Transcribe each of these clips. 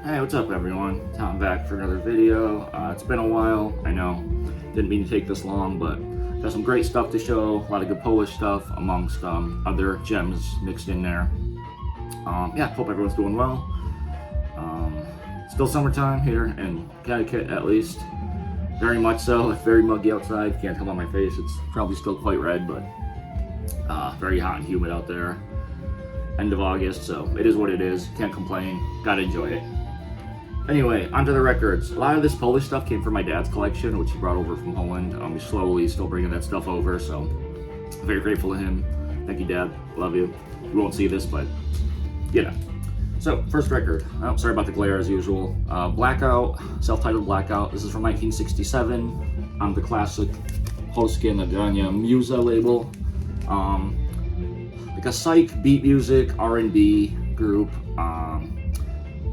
Hey, what's up everyone? Tom back for another video. It's been a while, I know. Didn't mean to take this long, but got some great stuff to show. A lot of good Polish stuff amongst other gems mixed in there. Yeah, hope everyone's doing well. Still summertime here in Connecticut at least. Very much so. It's very muggy outside. Can't tell by my face. It's probably still quite red, but very hot and humid out there. End of August, so it is what it is. Can't complain. Gotta enjoy it. Anyway, onto the records. A lot of this Polish stuff came from my dad's collection, which he brought over from Poland. He's slowly still bringing that stuff over, so very grateful to him. Thank you, Dad. Love you. You won't see this, but you know. So, first record. Oh, sorry about the glare as usual. Blackout, self-titled Blackout. This is from 1967 on the classic Polskie Nagrania Muza label. Like a psych, beat music, R&B group.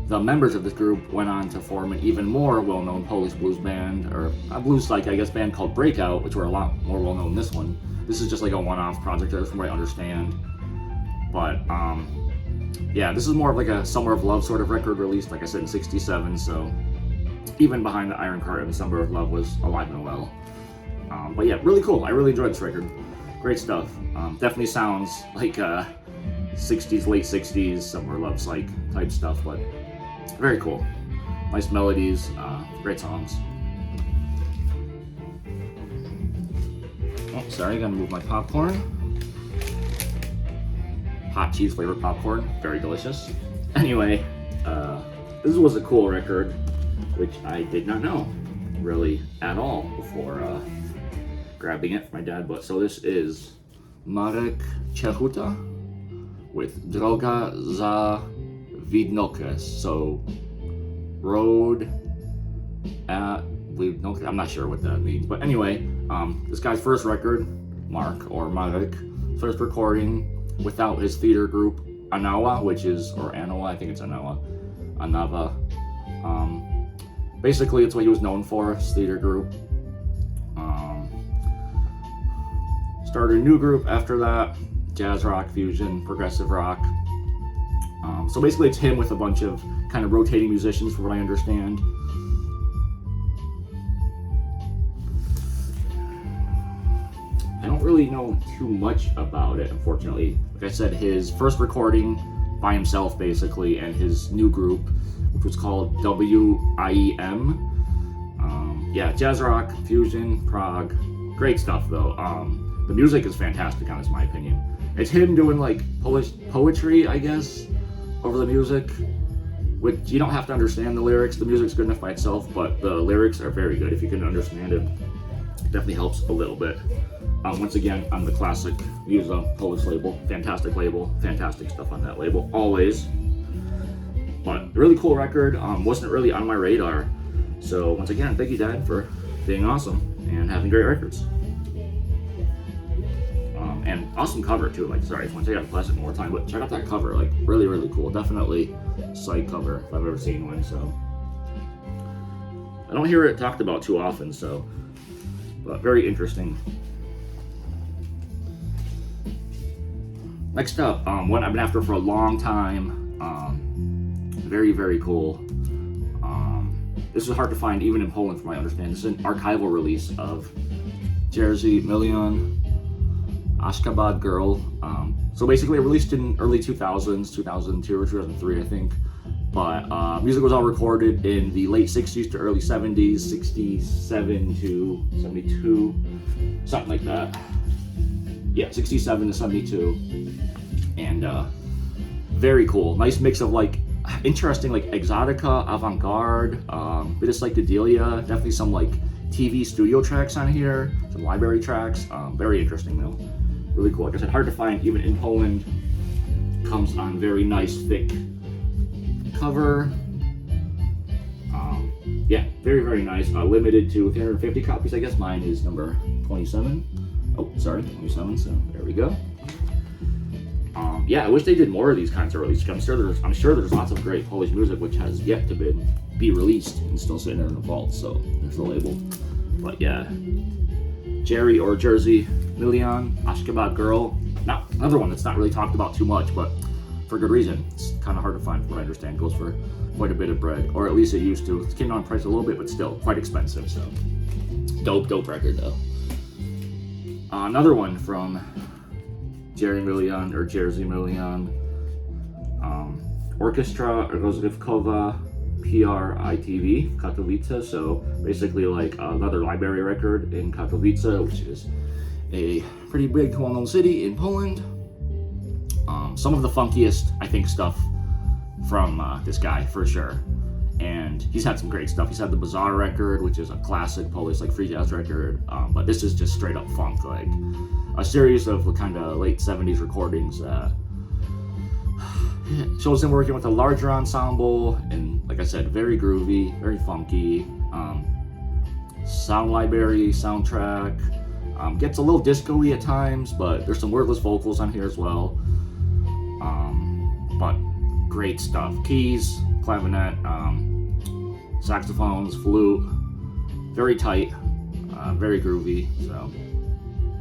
The members of this group went on to form an even more well-known Polish blues band, or a blues psych, I guess, band called Breakout, which were a lot more well-known than this one. This is just like a one-off project, from what I understand. But, yeah, this is more of like a Summer of Love sort of record released, like I said, in 67, so even Behind the Iron Curtain, Summer of Love was alive and well. But yeah, really cool. I really enjoyed this record. Great stuff. Definitely sounds like 60s, late 60s, Summer of Love psych type stuff, but very cool. Nice melodies, great songs. Oh, sorry, gotta move my popcorn. Hot cheese flavored popcorn, very delicious. Anyway, this was a cool record, which I did not know really at all before grabbing it for my dad. But so this is Marek Czechuta with Droga za Widnokę. So road at Widnokę. I'm not sure what that means, but anyway, this guy's first record, Marek, first recording without his theater group Anawa, which is, or Anawa, I think it's Anava. Basically, it's what he was known for, his theater group. Started a new group after that, jazz rock, fusion, progressive rock. So basically, it's him with a bunch of kind of rotating musicians, from what I understand. I don't really know too much about it, unfortunately. Like I said, his first recording by himself, basically, and his new group, which was called WIEM. Yeah, jazz rock, fusion, prog. Great stuff, though. The music is fantastic, on this, in my opinion. It's him doing, like, Polish poetry, I guess, over the music, which you don't have to understand the lyrics. The music's good enough by itself, but the lyrics are very good if you can understand it. It definitely helps a little bit. Once again, on the classic Muza Polish label. Fantastic stuff on that label, always. But really cool record, wasn't really on my radar. So once again, thank you, Dad, for being awesome and having great records. And awesome cover too. Like, sorry, I want to take out the plastic one more time, but check out that cover. Like, really, really cool. Definitely psych cover if I've ever seen one. So I don't hear it talked about too often. So, but very interesting. Next up, one I've been after for a long time. Very, very cool. This is hard to find even in Poland, from my understanding. This is an archival release of Jerzy Milion, Ashgabat Girl. So basically, released in early 2000s, 2002 or 2003, I think. But music was all recorded in the late 60s to early 70s, 67 to 72, something like that. Yeah, 67 to 72. And very cool. Nice mix of, like, interesting, like, exotica, avant-garde, bit of psychedelia, definitely some, like, TV studio tracks on here, some library tracks. Very interesting, though. Really cool. Like I said, hard to find even in Poland. Comes on very nice, thick cover. Yeah, very, very nice. Limited to 350 copies, I guess. Mine is number 27. Oh, sorry, 27, so there we go. Yeah, I wish they did more of these kinds of releases. I'm sure there's lots of great Polish music which has yet to be released and still sitting there in the vault, so there's the label. But yeah, Jerzy Milion, Ashgabat Girl. Not another one that's not really talked about too much, but for good reason. It's kind of hard to find, from what I understand. It goes for quite a bit of bread, or at least it used to. It's came down in price a little bit, but still quite expensive. So dope record though. Another one from Jerzy Milian, Orchestra Rozrywkowa PRITV, Katowice. So basically like another library record in Katowice, which is a pretty big, well-known city in Poland. Some of the funkiest, I think, stuff from this guy, for sure. And he's had some great stuff. He's had the Bazaar record, which is a classic Polish like free jazz record, but this is just straight up funk, like a series of kind of late 70s recordings that shows him working with a larger ensemble, and like I said, very groovy, very funky. Sound library, soundtrack, gets a little disco-y at times, but there's some wordless vocals on here as well. But great stuff. Keys, clavinet, saxophones, flute, very tight, very groovy. So,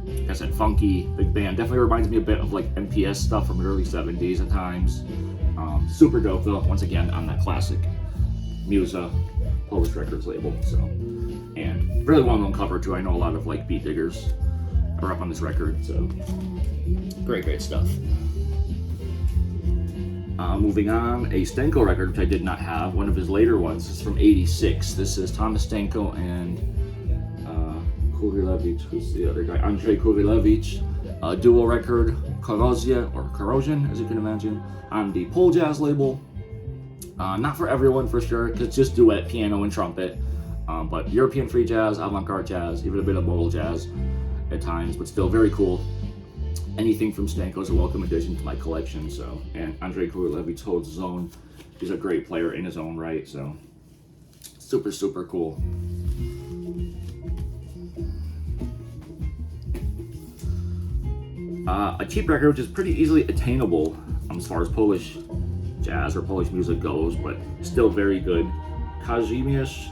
like I said, funky, big band. Definitely reminds me a bit of like MPS stuff from the early 70s at times. Super dope though, once again, on that classic Musa Polish Records label. So, and really well-known cover too. I know a lot of like beat diggers are up on this record, so great stuff. Moving on, a Stenko record, which I did not have, one of his later ones. This is from '86. This is Thomas Stenko and Kurilevich, who's the other guy, Andrzej Kurilevich, a duo record, Korozja, or Corrosion, as you can imagine, on the Pole Jazz label. Not for everyone, for sure, because it's just duet, piano, and trumpet. But European free jazz, avant-garde jazz, even a bit of modal jazz at times, but still very cool. Anything from Stenko is a welcome addition to my collection. So, and Andrzej Kurilevich holds his own. He's a great player in his own right. So, super cool. A cheap record, which is pretty easily attainable as far as Polish jazz or Polish music goes, but still very good. Kazimierz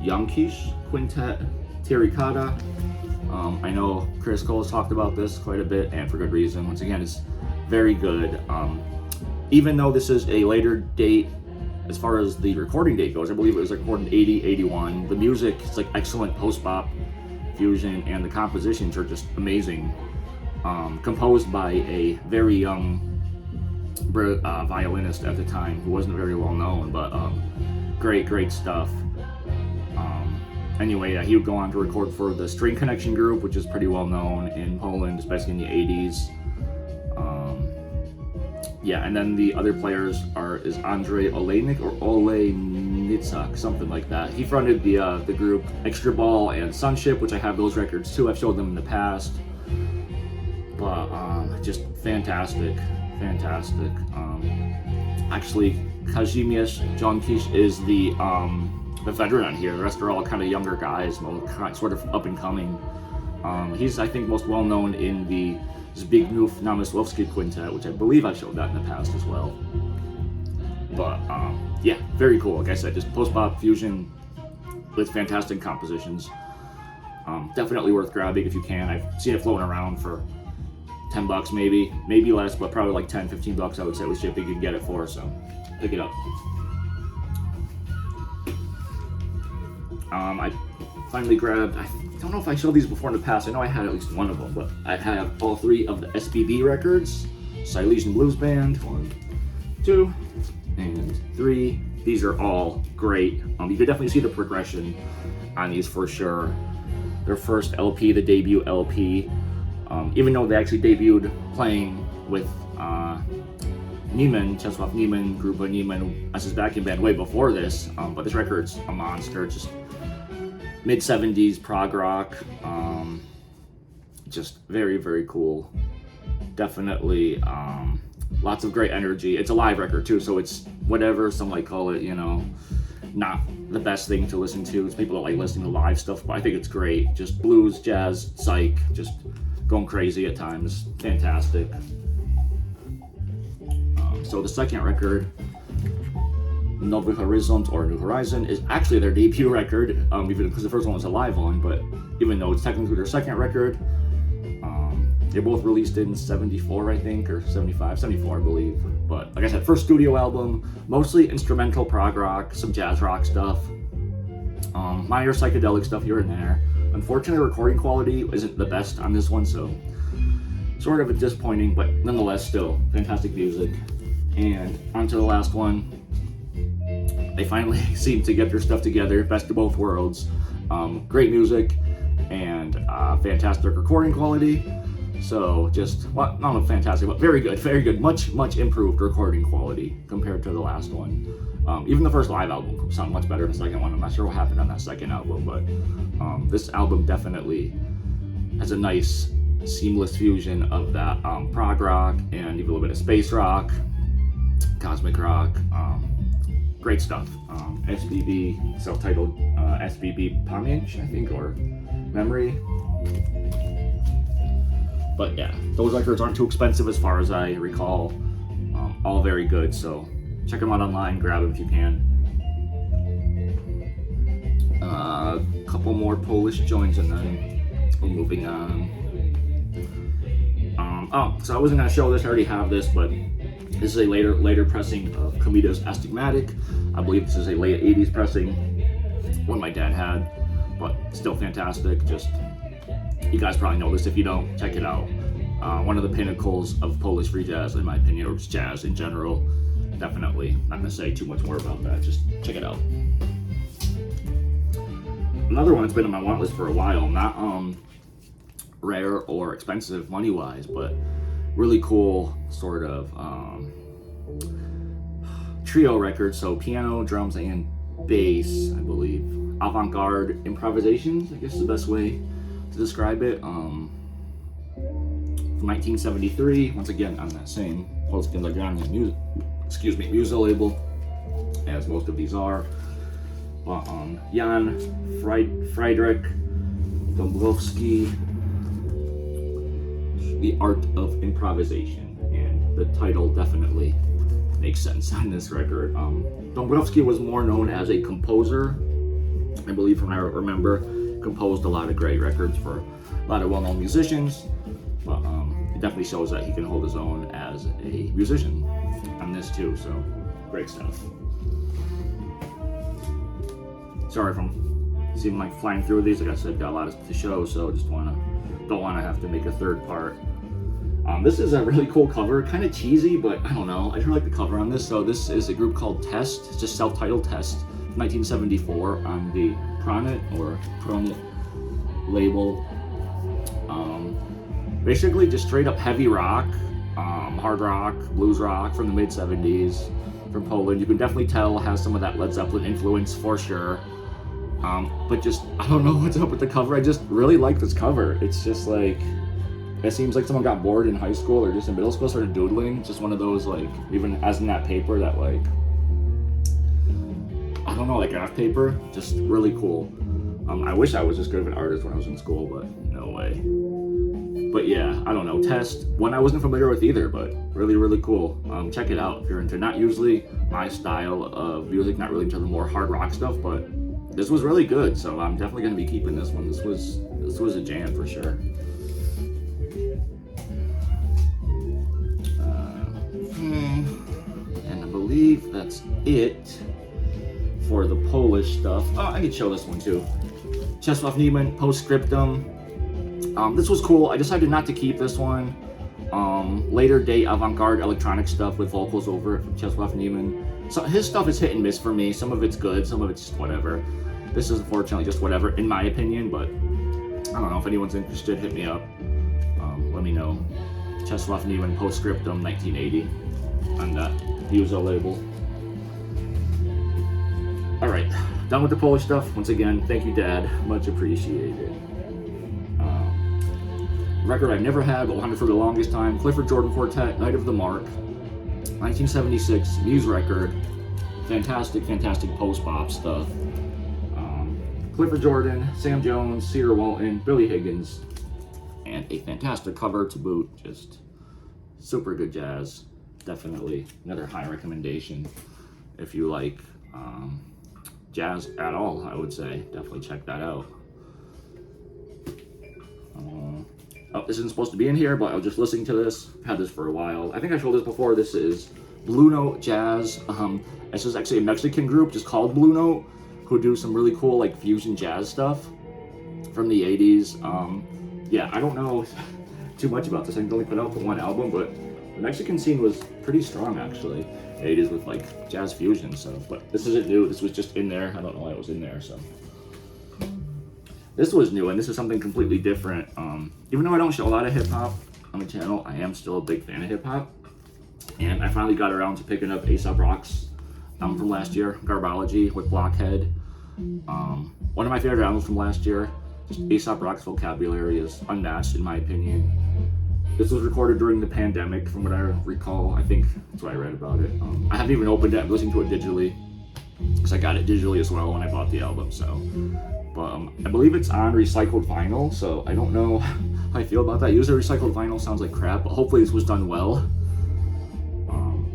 Jankisz Quintet Tirikada. I know Chris Cole has talked about this quite a bit, and for good reason. Once again, it's very good. Even though this is a later date, as far as the recording date goes, I believe it was recorded in 80, 81. The music is like excellent post-bop fusion, and the compositions are just amazing. Composed by a very young violinist at the time who wasn't very well known, but great stuff. Anyway, he would go on to record for the String Connection group, which is pretty well known in Poland, especially in the 80s. And then the other players is Andrzej Olejnik or Olejnicak, something like that. He fronted the group Extra Ball and Sunship, which I have those records too. I've showed them in the past. But just fantastic. Actually, Kazimierz Jankisz is the veteran on here. The rest are all kind of younger guys, sort of up and coming. He's, I think, most well known in the Zbigniew Namysłowski Quintet, which I believe I showed that in the past as well. But yeah, very cool. Like I said, just post-bop fusion with fantastic compositions. Definitely worth grabbing if you can. I've seen it floating around for $10 maybe less, but probably like $10-15 I would say with shipping you can get it for, so pick it up. I finally grabbed, I don't know if I showed these before in the past. I know I had at least one of them, but I have all three of the SBB records. Silesian Blues Band, 1, 2, and 3. These are all great. You could definitely see the progression on these for sure. Their first LP, the debut LP, even though they actually debuted playing with Czesław Niemann, Grupa Niemann as his backing band way before this, but this record's a monster. Just mid-70s prog rock, just very cool. Definitely lots of great energy. It's a live record too, so it's whatever some might call it, not the best thing to listen to. It's people that like listening to live stuff, but I think it's great. Just blues, jazz, psych, just going crazy at times. Fantastic. So the second record, Nowy Horyzont or New Horizon, is actually their debut record, even because the first one was a live one, but even though it's technically their second record, they both released in 74, I think, or 75, 74, I believe. But like I said, first studio album, mostly instrumental prog rock, some jazz rock stuff, minor psychedelic stuff here and there. Unfortunately, the recording quality isn't the best on this one, so sort of disappointing, but nonetheless still fantastic music. And on to the last one. They finally seem to get their stuff together, best of both worlds. Great music and fantastic recording quality. So just, well, not fantastic, but very good, much improved recording quality compared to the last one. Even the first live album sounded much better than the second one. I'm not sure what happened on that second album, but this album definitely has a nice seamless fusion of that prog rock and even a little bit of space rock, cosmic rock. Great stuff. SBB, self-titled SBB Pamięć, I think, or Memory. But yeah, those records aren't too expensive as far as I recall. All very good, so check them out online, grab them if you can. A couple more Polish joints and then we're moving on. So I wasn't going to show this, I already have this, but this is a later pressing of Komida's Astigmatic. I believe this is a late 80s pressing, one my dad had, but still fantastic. Just, you guys probably know this. If you don't, check it out. One of the pinnacles of Polish free jazz, in my opinion, or just jazz in general. Definitely. Not gonna say too much more about that. Just check it out. Another one that's been on my want list for a while. Not rare or expensive money-wise, but really cool sort of trio record. So piano, drums, and bass, I believe. Avant-garde improvisations, I guess is the best way to describe it. From 1973, once again on that same Polskie Nagrania music label, as most of these are. Jan Friedrich Dąbrowski, The Art of Improvisation, and the title definitely makes sense on this record. Dąbrowski was more known as a composer, I believe, from what I remember. Composed a lot of great records for a lot of well-known musicians, but it definitely shows that he can hold his own as a musician on this too, so great stuff. Sorry if I'm seeming like flying through these. Like I said, got a lot to show, so don't want to have to make a third part. This is a really cool cover, kind of cheesy, but I don't know. I really like the cover on this. So this is a group called Test. It's just self-titled Test, 1974 on the Pronet label. Basically just straight up heavy rock, hard rock, blues rock from the mid 70s from Poland. You can definitely tell it has some of that Led Zeppelin influence for sure. But just, I don't know what's up with the cover. I just really like this cover. It's just like, it seems like someone got bored in high school or just in middle school, started doodling. It's just one of those, like, even as in that paper, that like, I don't know, like graph paper, just really cool. I wish I was just good of an artist when I was in school, but no way. But yeah, I don't know, Test, one I wasn't familiar with either, but really cool. Check it out if you're into, not usually my style of music, not really into the more hard rock stuff, but this was really good, so I'm definitely gonna be keeping this one. This was a jam for sure. And I believe that's it for the Polish stuff. Oh, I could show this one too. Czesław Niemann, Postscriptum. This was cool. I decided not to keep this one. Later date avant-garde electronic stuff with vocals over it from Czesław Niemann. So his stuff is hit and miss for me. Some of it's good, some of it's just whatever. This is unfortunately just whatever, in my opinion, but I don't know if anyone's interested, hit me up. Let me know. Czesław Niemann, Postscriptum, 1980 on that Aesop label. Alright, done with the Polish stuff. Once again, thank you, Dad. Much appreciated. Record I've never had, but wanted for the longest time. Clifford Jordan Quartet, Night of the Mark. 1976, Muse record. Fantastic post-bop stuff. Clifford Jordan, Sam Jones, Cedar Walton, Billy Higgins, and a fantastic cover to boot. Just super good jazz. Definitely another high recommendation if you like jazz at all, I would say. Definitely check that out. Oh, this isn't supposed to be in here, but I was just listening to this. I've had this for a while. I think I showed this before. This is Blue Note Jazz. This is actually a Mexican group just called Blue Note, who do some really cool like fusion jazz stuff from the 80s. Yeah, I don't know too much about this. I only put out the one album, but the Mexican scene was pretty strong actually. 80s with like jazz fusion. So, but this isn't new. This was just in there. I don't know why it was in there. So this was new, and this is something completely different. Even though I don't show a lot of hip hop on the channel, I am still a big fan of hip hop. And I finally got around to picking up Aesop Rock's from last year, Garbology with Blockhead. One of my favorite albums from last year. Just Aesop Rock's vocabulary is unmatched in my opinion. This was recorded during the pandemic, from what I recall. I think that's what I read about it. I haven't even opened it. I'm listening to it digitally, because I got it digitally as well when I bought the album. So, but I believe it's on recycled vinyl. So I don't know how I feel about that. Usually recycled vinyl sounds like crap, but hopefully this was done well.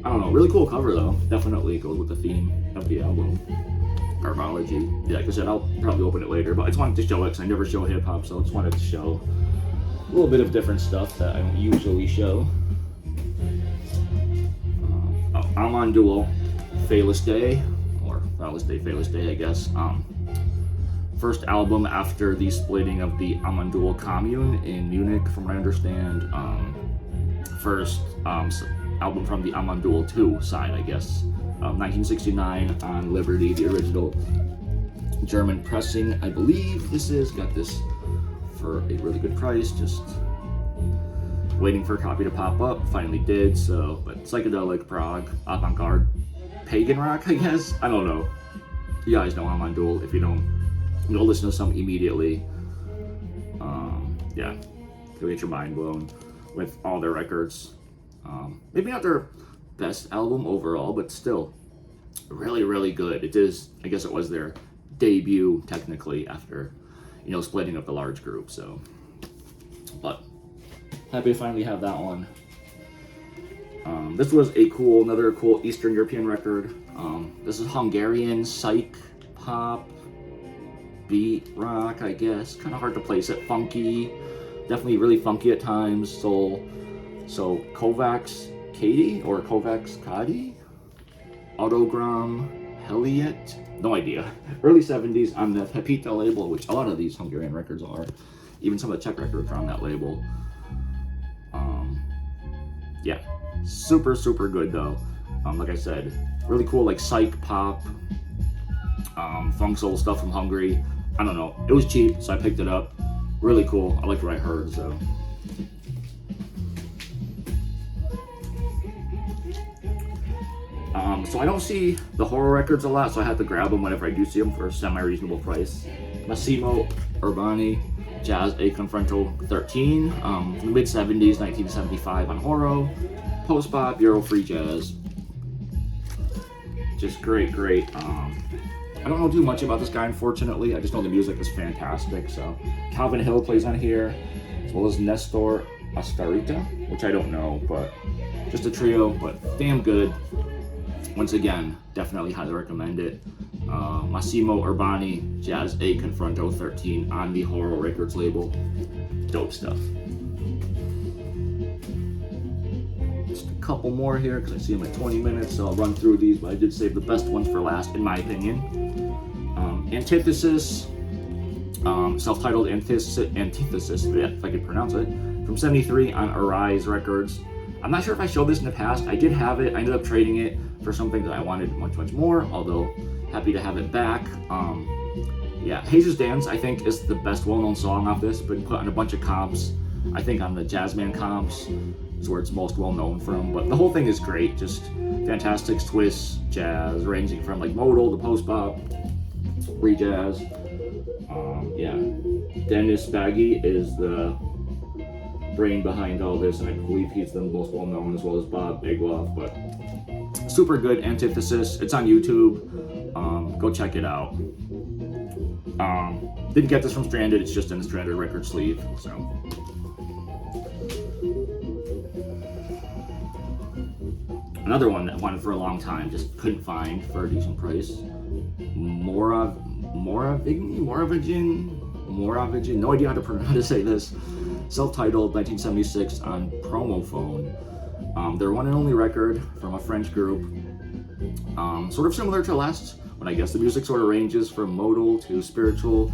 I don't know. Really cool cover though. Definitely goes with the theme of the album. Garbology. Yeah, like I said, I'll probably open it later, but I just wanted to show it because I never show hip hop, so I just wanted to show a little bit of different stuff that I don't usually show. I'm on Duel, Fearless Day, or Fearless Day, I guess. First album after the splitting of the Duel commune in Munich, from what I understand. First album from the Duel 2 side, I guess. 1969 on Liberty, the original German pressing. I believe this is, got this for a really good price, just waiting for a copy to pop up, finally did. So, but psychedelic, prog, avant-garde, pagan rock, I guess. I don't know. You guys know I'm on Duel. If you don't, you'll listen to some immediately. Yeah, you'll get your mind blown with all their records. Maybe not their best album overall, but still really, really good. It is, I guess it was their debut technically after, you know, splitting up the large group. So, but happy to finally have that one. This was another cool Eastern European record. This is Hungarian psych pop, beat rock, I guess. Kind of hard to place it. Funky, definitely really funky at times. Soul. So Kovacs Katie or Kovacs Kadi, Autogram Heliet, no idea. Early 70s on the Pepita label, which a lot of these Hungarian records are. Even some of the Czech records are on that label. Yeah, super, super good though. Like I said, really cool, like psych pop, funk soul stuff from Hungary. I don't know, it was cheap, so I picked it up. Really cool, I liked what I heard, so. So I don't see the horror records a lot, so I have to grab them whenever I do see them for a semi-reasonable price. Massimo Urbani, Jazz A Confronto 13, from the mid-70s, 1975 on Horo, post-bop, Euro free jazz. Just great. I don't know too much about this guy, unfortunately. I just know the music is fantastic. So Calvin Hill plays on here, as well as Nestor Astarita, which I don't know, but just a trio, but damn good. Once again, definitely highly recommend it. Massimo Urbani, Jazz A Confronto 13 on the Horo Records label. Dope stuff. Just a couple more here because I see them at 20 minutes, so I'll run through these, but I did save the best ones for last, in my opinion. Antithesis, self-titled Antithesis, if I could pronounce it, from 73 on Arise Records. I'm not sure if I showed this in the past. I did have it. I ended up trading it for something that I wanted much, much more, although happy to have it back. Yeah, Jesus Dance, I think, is the best well-known song off this. Been put on a bunch of comps. I think on the Jazzman comps is where it's most well-known from. But the whole thing is great. Just fantastic twists, jazz, ranging from like modal to post-bop, re-jazz. Yeah, Dennis Baggy is the brain behind all this, and I believe he's the most well-known, as well as Bob Bigloff. But super good. Antithesis. It's on YouTube. Go check it out. Didn't get this from Stranded. It's just in the Stranded record sleeve. So another one that I wanted for a long time, just couldn't find for a decent price. Moravagine. No idea how to say this. Self-titled, 1976 on Promophone. Their one and only record from a French group. Sort of similar to last one, I guess. The music sort of ranges from modal to spiritual,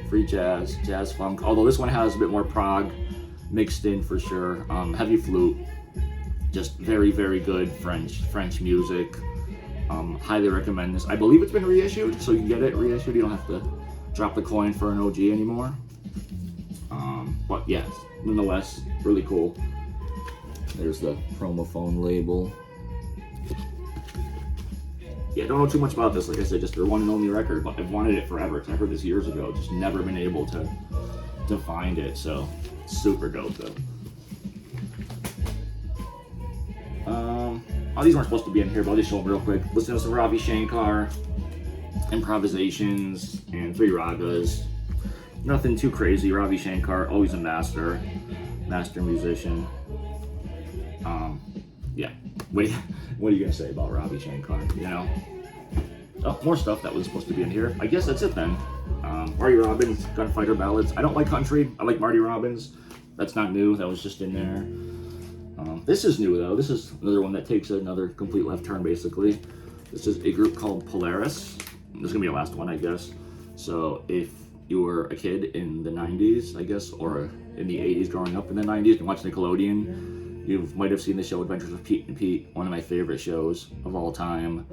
free jazz, jazz funk. Although this one has a bit more prog mixed in for sure. Heavy flute. Just very, very good French music. Highly recommend this. I believe it's been reissued, so you can get it reissued. You don't have to drop the coin for an OG anymore. But yes, nonetheless, really cool. There's the Promophone label. Yeah, don't know too much about this. Like I said, just their one and only record, but I've wanted it forever. I heard this years ago, just never been able to find it. So super dope though. Oh, these weren't supposed to be in here, but I'll just show them real quick. Listen to some Ravi Shankar, improvisations, and 3 ragas. Nothing too crazy. Ravi Shankar, always a master musician. Yeah. What are you gonna say about Ravi Shankar? You know? Oh, more stuff that was supposed to be in here. I guess that's it then. Marty Robbins, Gunfighter Ballads. I don't like country. I like Marty Robbins. That's not new. That was just in there. This is new though. This is another one that takes another complete left turn basically. This is a group called Polaris. This is gonna be the last one, I guess. So if you were a kid in the 90s, I guess, or in the 80s growing up in the 90s and watched Nickelodeon, you might have seen the show Adventures of Pete and Pete, one of my favorite shows of all time.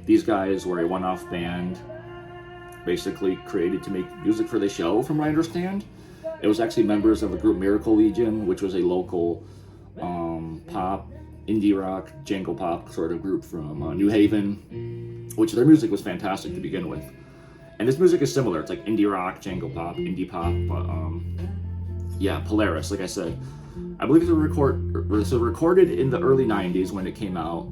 These guys were a one-off band basically created to make music for the show, from what I understand. It was actually members of a group, Miracle Legion, which was a local pop, indie rock, jangle pop sort of group from New Haven, which their music was fantastic to begin with. And this music is similar. It's like indie rock, jangle pop, indie pop, but yeah, Polaris, like I said. I believe it was recorded in the early 90s when it came out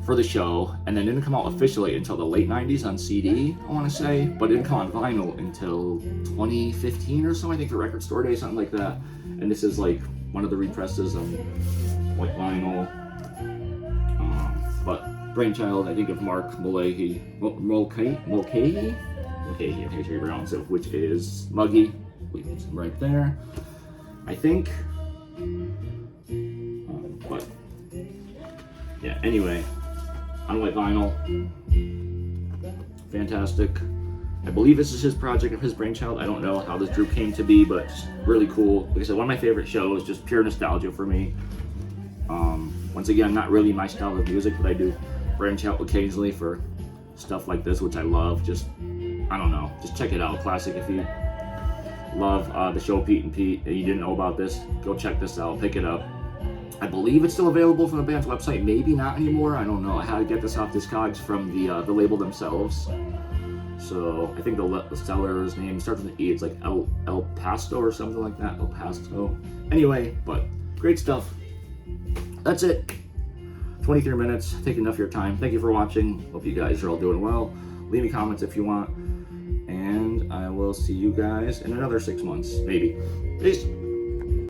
for the show, and then didn't come out officially until the late 90s on CD, I want to say, but it didn't come on vinyl until 2015 or so, I think, for Record Store Day, something like that. And this is like one of the represses on like vinyl. But brainchild, I think, of Mark Mulcahy, I think it's how you pronounce it, which is Muggy, right there, I think. But yeah, anyway, on white vinyl, fantastic. I believe this is his project of his brainchild. I don't know how this group came to be, but it's really cool. Like I said, one of my favorite shows, just pure nostalgia for me. Once again, not really my style of music, but I do branch out occasionally for stuff like this, which I love. Just, I don't know, just check it out. Classic. If you love the show Pete and Pete and you didn't know about this, go check this out, pick it up. I believe it's still available from the band's website, maybe not anymore, I don't know. I had to get this off Discogs from the label themselves. So I think the seller's name starts with an E, it's like El Pasto or something like that, El Pasto. Anyway, but great stuff. That's it. 23 minutes, take enough of your time. Thank you for watching, hope you guys are all doing well. Leave me comments if you want, and I will see you guys in another 6 months, maybe. Peace.